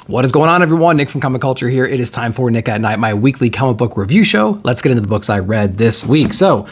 What is going on, everyone? Nick from Comic Culture here. It is time for Nick at Night, my weekly comic book review show. Let's get into the books I read this week. So,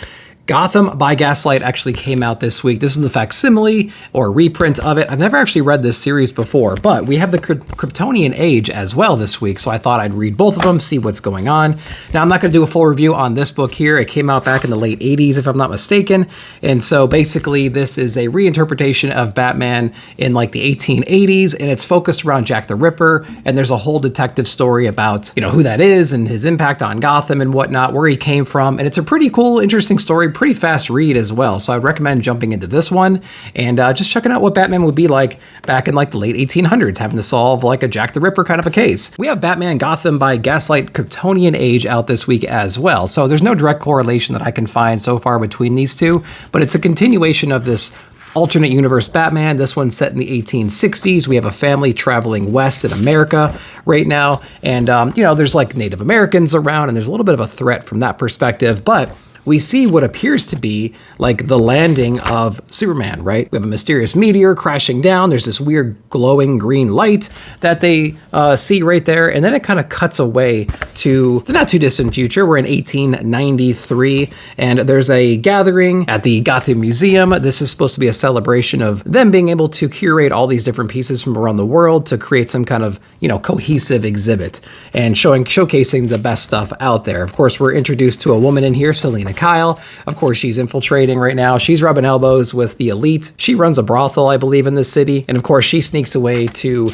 Gotham by Gaslight actually came out this week. This is the facsimile or reprint of it. I've never actually read this series before, but we have the Kryptonian Age as well this week, so I thought I'd read both of them, see what's going on. Now, I'm not going to do a full review on this book here. It came out back in the late 80s, if I'm not mistaken, and so basically this is a reinterpretation of Batman in like the 1880s, and it's focused around Jack the Ripper, and there's a whole detective story about, you know, who that is and his impact on Gotham and whatnot, where he came from, and it's a pretty cool, interesting story, pretty fast read as well. So I'd recommend jumping into this one and just checking out what Batman would be like back in like the late 1800s, having to solve like a Jack the Ripper kind of a case. We have Batman Gotham by Gaslight Kryptonian Age out this week as well. So there's no direct correlation that I can find so far between these two, but it's a continuation of this alternate universe Batman. This one's set in the 1860s. We have a family traveling west in America right now. And, you know, there's like Native Americans around and there's a little bit of a threat from that perspective, but we see what appears to be like the landing of Superman, right? We have a mysterious meteor crashing down. There's this weird glowing green light that they see right there. And then it kind of cuts away to the not too distant future. We're in 1893 and there's a gathering at the Gotham Museum. This is supposed to be a celebration of them being able to curate all these different pieces from around the world to create some kind of, you know, cohesive exhibit and showcasing the best stuff out there. Of course, we're introduced to a woman in here, Selena Kyle. Of course, she's infiltrating right now. She's rubbing elbows with the elite. She runs a brothel, I believe, in this city. And of course, she sneaks away to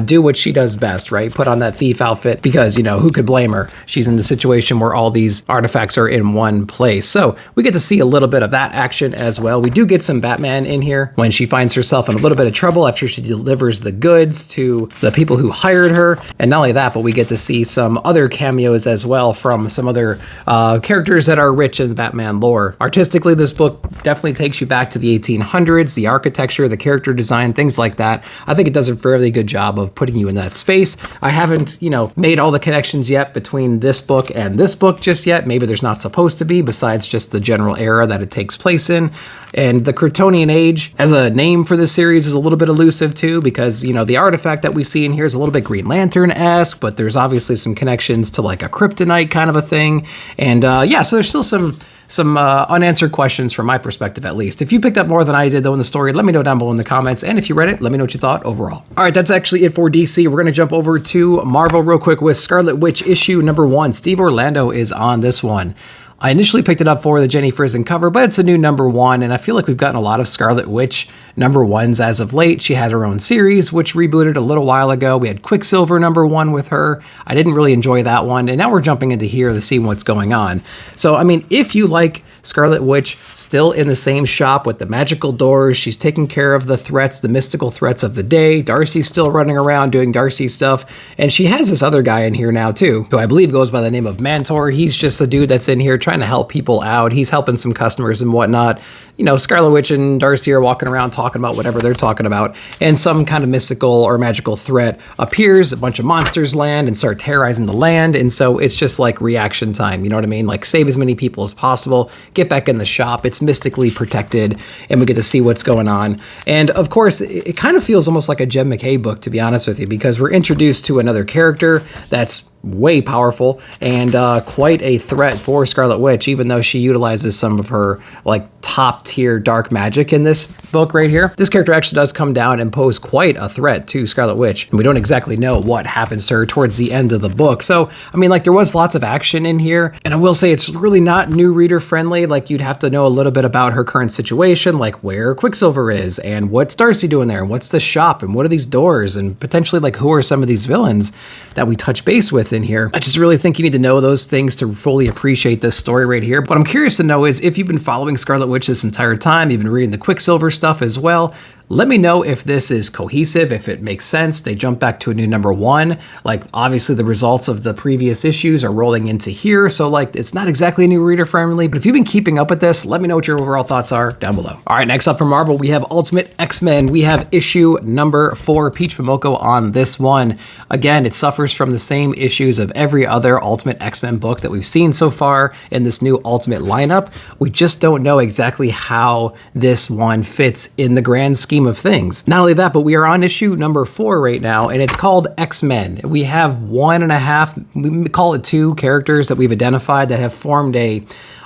do what she does best, right? Put on that thief outfit because, you know, who could blame her? She's in the situation where all these artifacts are in one place. So we get to see a little bit of that action as well. We do get some Batman in here when she finds herself in a little bit of trouble after she delivers the goods to the people who hired her. And not only that, but we get to see some other cameos as well from some other characters that are rich in the Batman lore. Artistically, this book definitely takes you back to the 1800s, the architecture, the character design, things like that. I think it does a fairly good job of putting you in that space. I haven't, you know, made all the connections yet between this book and this book just yet. Maybe there's not supposed to be, besides just the general era that it takes place in. And the Kryptonian Age, as a name for this series, is a little bit elusive too, because, you know, the artifact that we see in here is a little bit Green Lantern-esque, but there's obviously some connections to like a kryptonite kind of a thing. And yeah, so there's still some unanswered questions from my perspective, at least. If you picked up more than I did, though, in the story, let me know down below in the comments. And if you read it, let me know what you thought overall. All right, that's actually it for DC. We're going to jump over to Marvel real quick with Scarlet Witch issue number 1. Steve Orlando is on this one. I initially picked it up for the Jenny Frison cover, but it's a new number 1, and I feel like we've gotten a lot of Scarlet Witch number 1s as of late. She had her own series, which rebooted a little while ago. We had Quicksilver number 1 with her. I didn't really enjoy that one, and now we're jumping into here to see what's going on. So, I mean, if you like Scarlet Witch still in the same shop with the magical doors, she's taking care of the threats, the mystical threats of the day. Darcy's still running around doing Darcy stuff, and she has this other guy in here now too, who I believe goes by the name of Mantor. He's just a dude that's in here trying to help people out. He's helping some customers and whatnot. You know, Scarlet Witch and Darcy are walking around talking about whatever they're talking about, and some kind of mystical or magical threat appears. A bunch of monsters land and start terrorizing the land, and so it's just like reaction time. You know what I mean? Like, save as many people as possible, get back in the shop. It's mystically protected, and we get to see what's going on. And of course, it kind of feels almost like a Jed MacKay book, to be honest with you, because we're introduced to another character that's way powerful and quite a threat for Scarlet Witch, even though she utilizes some of her like top tier dark magic in this book right here. This character actually does come down and pose quite a threat to Scarlet Witch, and we don't exactly know what happens to her towards the end of the book. So, I mean, like, there was lots of action in here, and I will say it's really not new reader friendly. Like, you'd have to know a little bit about her current situation, like where Quicksilver is and what's Darcy doing there and what's the shop and what are these doors and potentially like who are some of these villains that we touch base with in here. I just really think you need to know those things to fully appreciate this story right here. What I'm curious to know is if you've been following Scarlet Witch this entire time, you've been reading the Quicksilver stuff as well, let me know if this is cohesive, if it makes sense. They jump back to a new number 1. Like, obviously the results of the previous issues are rolling into here. So like, it's not exactly new reader friendly, but if you've been keeping up with this, let me know what your overall thoughts are down below. All right, next up from Marvel, we have Ultimate X-Men. We have issue number 4, Peach Momoko on this one. Again, it suffers from the same issues of every other Ultimate X-Men book that we've seen so far in this new Ultimate lineup. We just don't know exactly how this one fits in the grand scheme scheme of things. Not only that, but we are on issue number 4 right now, and it's called X-Men. We have 1.5, we call it 2 characters that we've identified that have formed a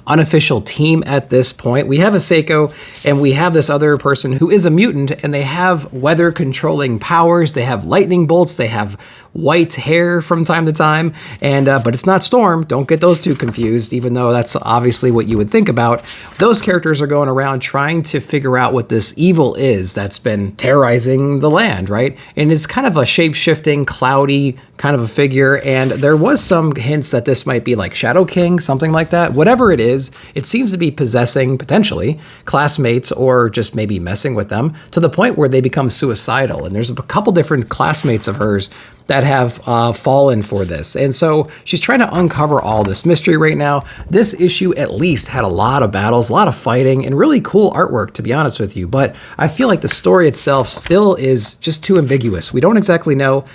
unofficial team at this point. We have a Seiko, and we have this other person who is a mutant, and they have weather controlling powers. They have lightning bolts. They have white hair from time to time, and but it's not Storm. Don't get those two confused, even though that's obviously what you would think about. Those characters are going around trying to figure out what this evil is that's been terrorizing the land, right? And it's kind of a shape-shifting, cloudy kind of a figure, and there was some hints that this might be like Shadow King, something like that. Whatever it is, it seems to be possessing, potentially, classmates or just maybe messing with them to the point where they become suicidal. And there's a couple different classmates of hers that have fallen for this. And so she's trying to uncover all this mystery right now. This issue at least had a lot of battles, a lot of fighting, and really cool artwork, to be honest with you. But I feel like the story itself still is just too ambiguous. We don't exactly know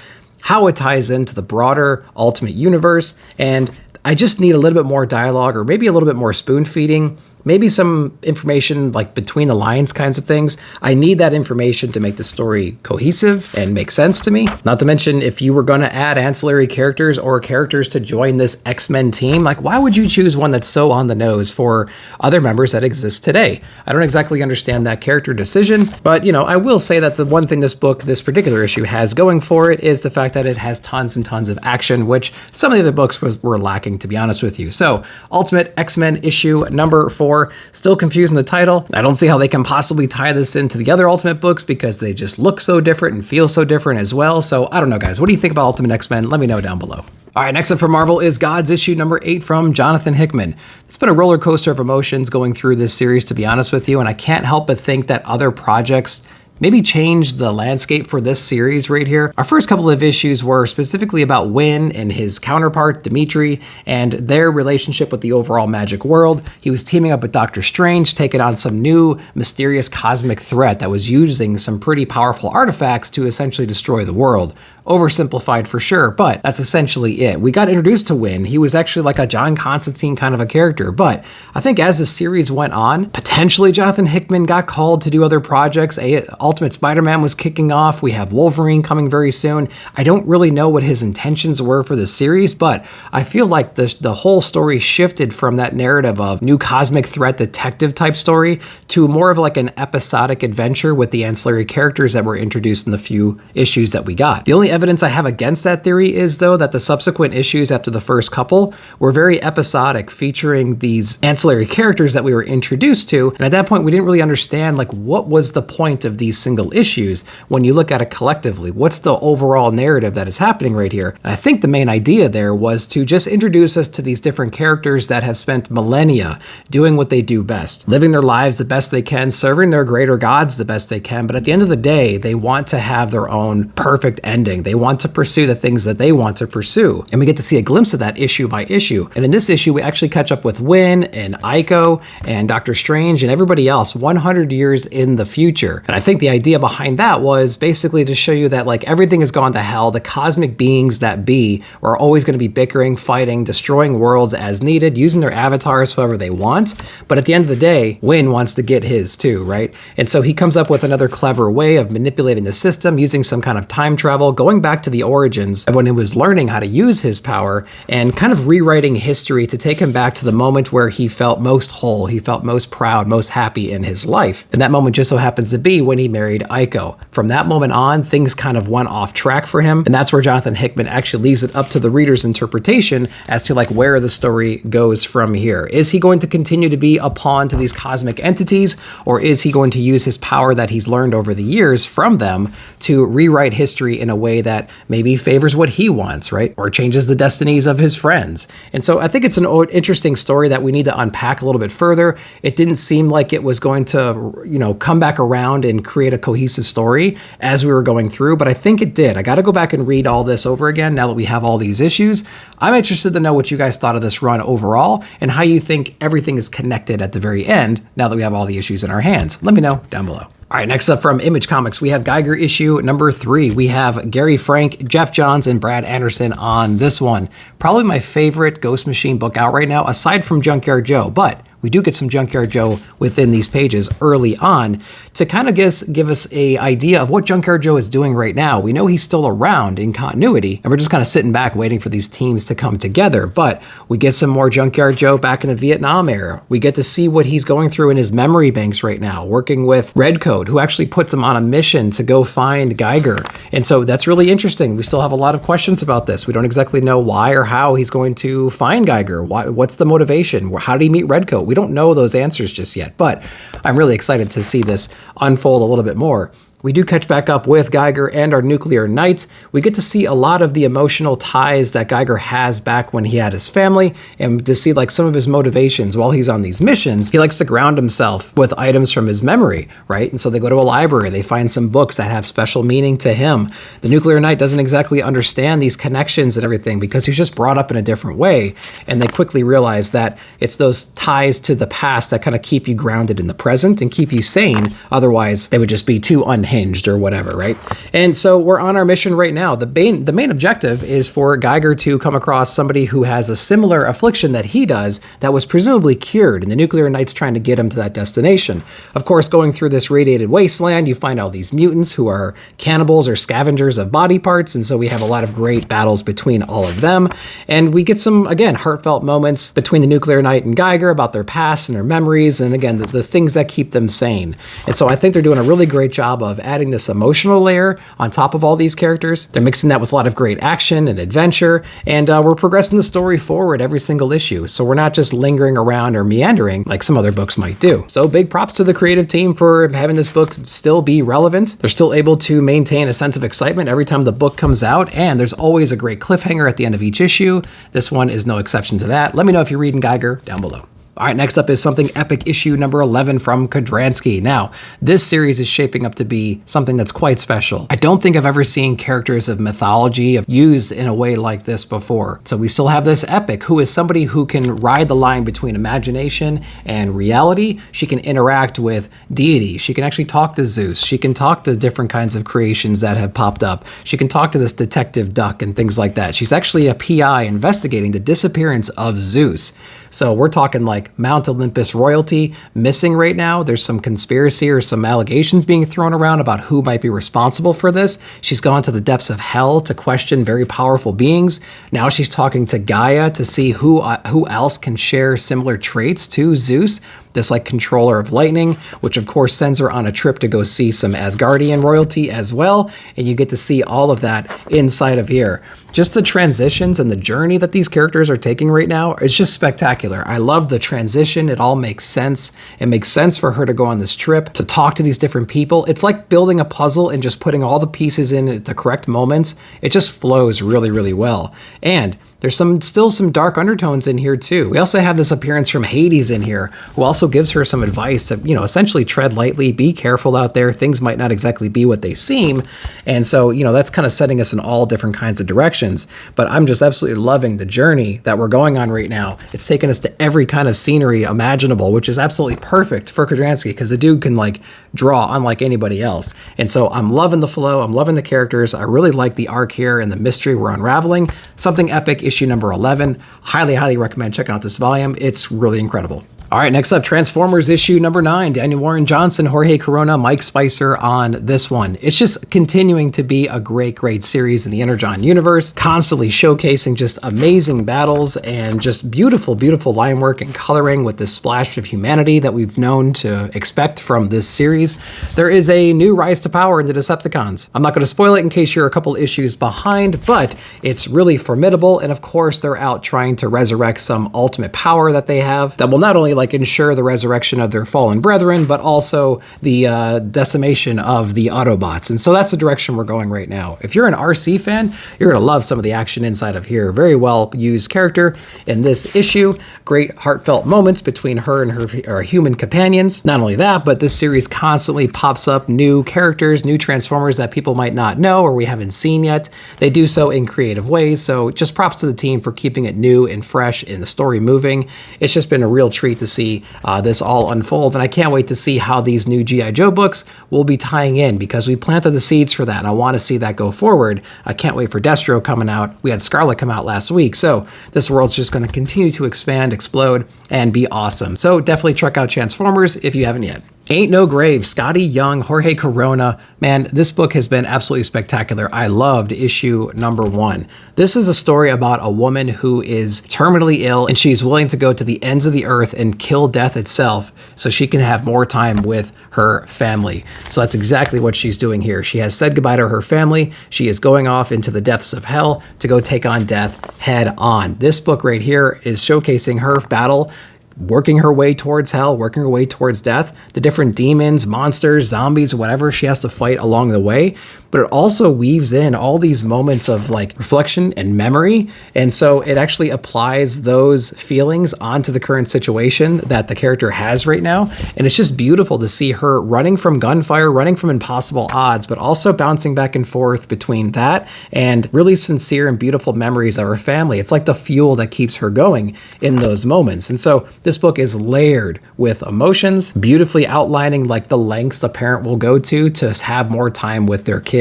how it ties into the broader Ultimate Universe, and I just need a little bit more dialogue, or maybe a little bit more spoon feeding, maybe some information like between the lines kinds of things. I need that information to make the story cohesive and make sense to me. Not to mention, if you were going to add ancillary characters or characters to join this X-Men team, like why would you choose one that's so on the nose for other members that exist today? I don't exactly understand that character decision, but you know, I will say that the one thing this book, this particular issue, has going for it is the fact that it has tons and tons of action, which some of the other books were lacking, to be honest with you. So Ultimate X-Men issue number 4. Still confused in the title. I don't see how they can possibly tie this into the other Ultimate books because they just look so different and feel so different as well. So I don't know, guys. What do you think about Ultimate X-Men? Let me know down below. All right, next up for Marvel is Gods issue number 8 from Jonathan Hickman. It's been a roller coaster of emotions going through this series, to be honest with you, and I can't help but think that other projects maybe change the landscape for this series right here. Our first couple of issues were specifically about Wynn and his counterpart, Dimitri, and their relationship with the overall magic world. He was teaming up with Doctor Strange, taking on some new mysterious cosmic threat that was using some pretty powerful artifacts to essentially destroy the world. Oversimplified for sure, but that's essentially it. We got introduced to Wynn. He was actually like a John Constantine kind of a character, but I think as the series went on, potentially Jonathan Hickman got called to do other projects. Ultimate Spider-Man was kicking off. We have Wolverine coming very soon. I don't really know what his intentions were for the series, but I feel like the whole story shifted from that narrative of new cosmic threat detective type story to more of like an episodic adventure with the ancillary characters that were introduced in the few issues that we got. The only evidence I have against that theory is, though, that the subsequent issues after the first couple were very episodic, featuring these ancillary characters that we were introduced to. And at that point, we didn't really understand, like, what was the point of these single issues when you look at it collectively? What's the overall narrative that is happening right here? And I think the main idea there was to just introduce us to these different characters that have spent millennia doing what they do best, living their lives the best they can, serving their greater gods the best they can. But at the end of the day, they want to have their own perfect ending. They want to pursue the things that they want to pursue. And we get to see a glimpse of that issue by issue. And in this issue, we actually catch up with Wynn and Aiko and Doctor Strange and everybody else 100 years in the future. And I think the idea behind that was basically to show you that like everything has gone to hell. The cosmic beings that be are always going to be bickering, fighting, destroying worlds as needed, using their avatars however they want. But at the end of the day, Wynn wants to get his too, right? And so he comes up with another clever way of manipulating the system, using some kind of time travel, going back to the origins of when he was learning how to use his power and kind of rewriting history to take him back to the moment where he felt most whole, he felt most proud, most happy in his life. And that moment just so happens to be when he married Aiko. From that moment on, things kind of went off track for him. And that's where Jonathan Hickman actually leaves it up to the reader's interpretation as to like where the story goes from here. Is he going to continue to be a pawn to these cosmic entities, or is he going to use his power that he's learned over the years from them to rewrite history in a way that maybe favors what he wants, right? Or changes the destinies of his friends. And so I think it's an interesting story that we need to unpack a little bit further. It didn't seem like it was going to, you know, come back around and create a cohesive story as we were going through, but I think it did. I got to go back and read all this over again now that we have all these issues. I'm interested to know what you guys thought of this run overall and how you think everything is connected at the very end now that we have all the issues in our hands. Let me know down below. All right, next up from Image Comics, we have Geiger issue number 3. We have Gary Frank, Jeff Johns, and Brad Anderson on this one. Probably my favorite Ghost Machine book out right now, aside from Junkyard Joe, but we do get some Junkyard Joe within these pages early on to kind of give us a idea of what Junkyard Joe is doing right now. We know he's still around in continuity, and we're just kind of sitting back waiting for these teams to come together. But we get some more Junkyard Joe back in the Vietnam era. We get to see what he's going through in his memory banks right now, working with Redcoat, who actually puts him on a mission to go find Geiger. And so that's really interesting. We still have a lot of questions about this. We don't exactly know why or how he's going to find Geiger. What's the motivation? How did he meet Redcoat? We don't know those answers just yet, but I'm really excited to see this unfold a little bit more. We do catch back up with Geiger and our nuclear Nite. We get to see a lot of the emotional ties that Geiger has back when he had his family, and to see like some of his motivations while he's on these missions. He likes to ground himself with items from his memory, right? And so they go to a library, they find some books that have special meaning to him. The nuclear Nite doesn't exactly understand these connections and everything because he's just brought up in a different way, and they quickly realize that it's those ties to the past that kind of keep you grounded in the present and keep you sane. Otherwise, they would just be too unhinged or whatever, right? And so we're on our mission right now. The main objective is for Geiger to come across somebody who has a similar affliction that he does that was presumably cured, and the nuclear Nite's trying to get him to that destination. Of course, going through this radiated wasteland, you find all these mutants who are cannibals or scavengers of body parts, and so we have a lot of great battles between all of them. And we get some, again, heartfelt moments between the nuclear Nite and Geiger about their past and their memories, and again, the things that keep them sane. And so I think they're doing a really great job of adding this emotional layer on top of all these characters. They're mixing that with a lot of great action and adventure, and we're progressing the story forward every single issue. So we're not just lingering around or meandering like some other books might do. So big props to the creative team for having this book still be relevant. They're still able to maintain a sense of excitement every time the book comes out, and there's always a great cliffhanger at the end of each issue. This one is no exception to that. Let me know if you're reading Geiger down below. All right, next up is Something Epic issue number 11 from Kodransky. Now, this series is shaping up to be something that's quite special. I don't think I've ever seen characters of mythology used in a way like this before. So we still have this Epic, who is somebody who can ride the line between imagination and reality. She can interact with deity. She can actually talk to Zeus. She can talk to different kinds of creations that have popped up. She can talk to this detective duck and things like that. She's actually a PI investigating the disappearance of Zeus. So we're talking like Mount Olympus royalty missing right now. There's some conspiracy or some allegations being thrown around about who might be responsible for this. She's gone to the depths of hell to question very powerful beings. Now she's talking to Gaia to see who else can share similar traits to Zeus, this like controller of lightning, which of course sends her on a trip to go see some Asgardian royalty as well. And you get to see all of that inside of here. Just the transitions and the journey that these characters are taking right now is just spectacular. I love the transition. It all makes sense. It makes sense for her to go on this trip, to talk to these different people. It's like building a puzzle and just putting all the pieces in at the correct moments. It just flows really, really well. And there's still some dark undertones in here too. We also have this appearance from Hades in here, who also gives her some advice to, essentially tread lightly, be careful out there. Things might not exactly be what they seem. And so, that's kind of setting us in all different kinds of directions. But I'm just absolutely loving the journey that we're going on right now. It's taken us to every kind of scenery imaginable, which is absolutely perfect for Kodransky because the dude can like draw unlike anybody else. And so I'm loving the flow. I'm loving the characters. I really like the arc here and the mystery we're unraveling. Something Epic issue number 11. Highly, highly recommend checking out this volume. It's really incredible. All right, next up, Transformers issue number 9. Daniel Warren Johnson, Jorge Corona, Mike Spicer on this one. It's just continuing to be a great, great series in the Energon universe, constantly showcasing just amazing battles and just beautiful, beautiful line work and coloring with this splash of humanity that we've known to expect from this series. There is a new rise to power in the Decepticons. I'm not going to spoil it in case you're a couple issues behind, but it's really formidable. And of course, they're out trying to resurrect some ultimate power that they have that will not only like ensure the resurrection of their fallen brethren, but also the decimation of the Autobots. And so that's the direction we're going right now. If you're an RC fan, you're gonna love some of the action inside of here. Very well used character in this issue. Great heartfelt moments between her and her human companions. Not only that, but this series constantly pops up new characters, new Transformers that people might not know or we haven't seen yet. They do so in creative ways. So just props to the team for keeping it new and fresh and the story moving. It's just been a real treat to see this all unfold, and I can't wait to see how these new G.I. Joe books will be tying in, because we planted the seeds for that, and I want to see that go forward. I can't wait for Destro coming out. We had Scarlet come out last week, so this world's just going to continue to expand, explode, and be awesome. So definitely check out Transformers if you haven't yet. Ain't No Grave, Scotty Young, Jorge Corona. Man, this book has been absolutely spectacular. I loved issue number 1. This is a story about a woman who is terminally ill, and she's willing to go to the ends of the earth and kill death itself so she can have more time with her family. So that's exactly what she's doing here. She has said goodbye to her family. She is going off into the depths of hell to go take on death head on. This book right here is showcasing her battle, working her way towards hell, working her way towards death, the different demons, monsters, zombies, whatever she has to fight along the way. But it also weaves in all these moments of like reflection and memory. And so it actually applies those feelings onto the current situation that the character has right now. And it's just beautiful to see her running from gunfire, running from impossible odds, but also bouncing back and forth between that and really sincere and beautiful memories of her family. It's like the fuel that keeps her going in those moments. And so this book is layered with emotions, beautifully outlining like the lengths the parent will go to have more time with their kids.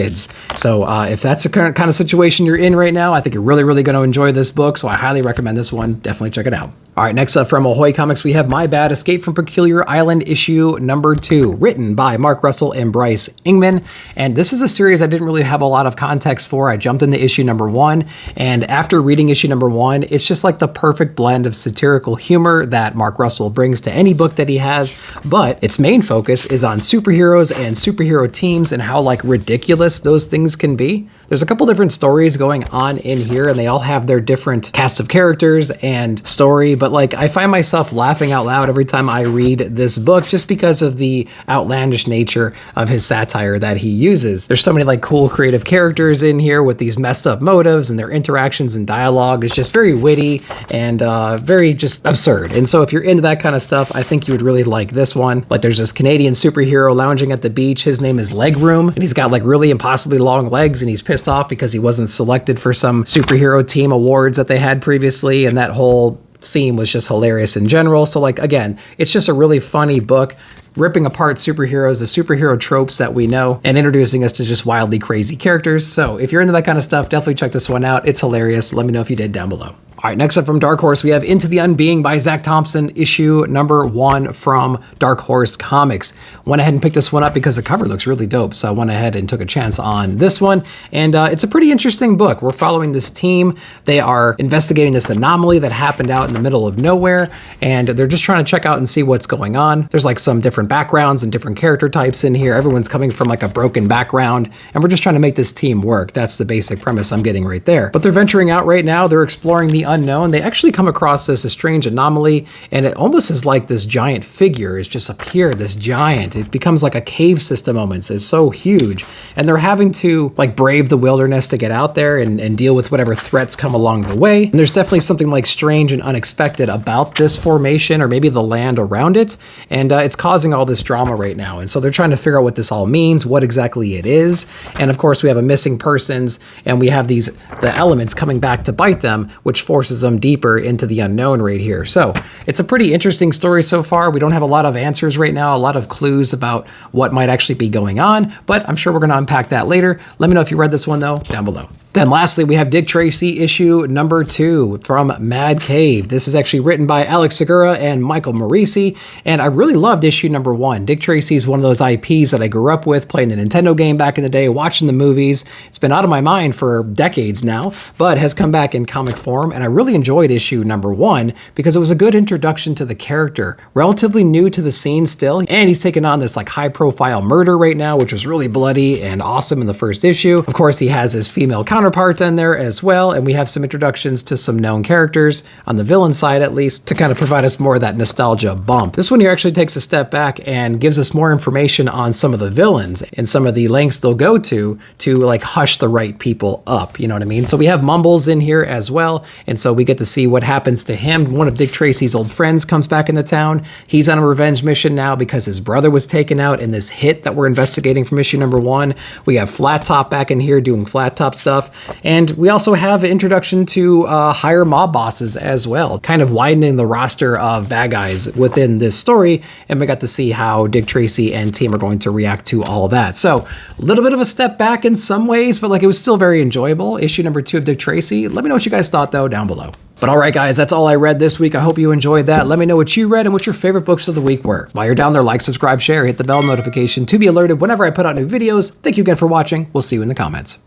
So if that's the current kind of situation you're in right now, I think you're really, really going to enjoy this book. So I highly recommend this one. Definitely check it out. All right, next up from Ahoy Comics, we have My Bad Escape from Peculiar Island issue number 2, written by Mark Russell and Bryce Ingman. And this is a series I didn't really have a lot of context for. I jumped into issue number 1, and after reading issue number 1, it's just like the perfect blend of satirical humor that Mark Russell brings to any book that he has. But its main focus is on superheroes and superhero teams and how like ridiculous those things can be. There's a couple different stories going on in here, and they all have their different cast of characters and story, but like I find myself laughing out loud every time I read this book just because of the outlandish nature of his satire that he uses. There's so many like cool creative characters in here with these messed up motives, and their interactions and dialogue is just very witty and very just absurd. And so if you're into that kind of stuff, I think you would really like this one. Like there's this Canadian superhero lounging at the beach. His name is Legroom, and he's got like really impossibly long legs, and he's pissed off because he wasn't selected for some superhero team awards that they had previously, and that whole scene was just hilarious in general. So like again, it's just a really funny book ripping apart superheroes, the superhero tropes that we know, and introducing us to just wildly crazy characters. So if you're into that kind of stuff, definitely check this one out. It's hilarious. Let me know if you did down below. All right, next up from Dark Horse, we have Into the Unbeing by Zach Thompson, issue number 1 from Dark Horse Comics. Went ahead and picked this one up because the cover looks really dope, so I went ahead and took a chance on this one. And it's a pretty interesting book. We're following this team. They are investigating this anomaly that happened out in the middle of nowhere, and they're just trying to check out and see what's going on. There's like some different backgrounds and different character types in here. Everyone's coming from like a broken background, and we're just trying to make this team work. That's the basic premise I'm getting right there. But they're venturing out right now. They're exploring the unknown. They actually come across this a strange anomaly, and it almost is like this giant figure has just appeared, this giant. It becomes like a cave system almost. It's so huge, and they're having to like brave the wilderness to get out there and deal with whatever threats come along the way. And there's definitely something like strange and unexpected about this formation, or maybe the land around it, and it's causing all this drama right now. And so they're trying to figure out what this all means, what exactly it is. And of course we have a missing persons, and we have the elements coming back to bite them, which forces them deeper into the unknown right here. So it's a pretty interesting story so far. We don't have a lot of answers right now, a lot of clues about what might actually be going on, but I'm sure we're going to unpack that later. Let me know if you read this one though down below. Then lastly, we have Dick Tracy issue number 2 from Mad Cave. This is actually written by Alex Segura and Michael Morisi, and I really loved issue number 1. Dick Tracy is one of those IPs that I grew up with, playing the Nintendo game back in the day, watching the movies. It's been out of my mind for decades now, but has come back in comic form, and I really enjoyed issue number 1 because it was a good introduction to the character, relatively new to the scene still, and he's taken on this like high-profile murder right now, which was really bloody and awesome in the first issue. Of course, he has his female counterpart in there as well, and we have some introductions to some known characters on the villain side, at least, to kind of provide us more of that nostalgia bump. This one here actually takes a step back and gives us more information on some of the villains and some of the lengths they'll go to like hush the right people up, you know what I mean? So we have Mumbles in here as well, and so we get to see what happens to him. One of Dick Tracy's old friends comes back into town. He's on a revenge mission now because his brother was taken out in this hit that we're investigating from issue number 1. We have Flat Top back in here doing Flat Top stuff. stuff. And we also have an introduction to higher mob bosses as well, kind of widening the roster of bad guys within this story. And we got to see how Dick Tracy and team are going to react to all that. So a little bit of a step back in some ways, but like it was still very enjoyable. Issue number 2 of Dick Tracy. Let me know what you guys thought though down below. But all right, guys, that's all I read this week. I hope you enjoyed that. Let me know what you read and what your favorite books of the week were. While you're down there, like, subscribe, share, hit the bell notification to be alerted whenever I put out new videos. Thank you again for watching. We'll see you in the comments.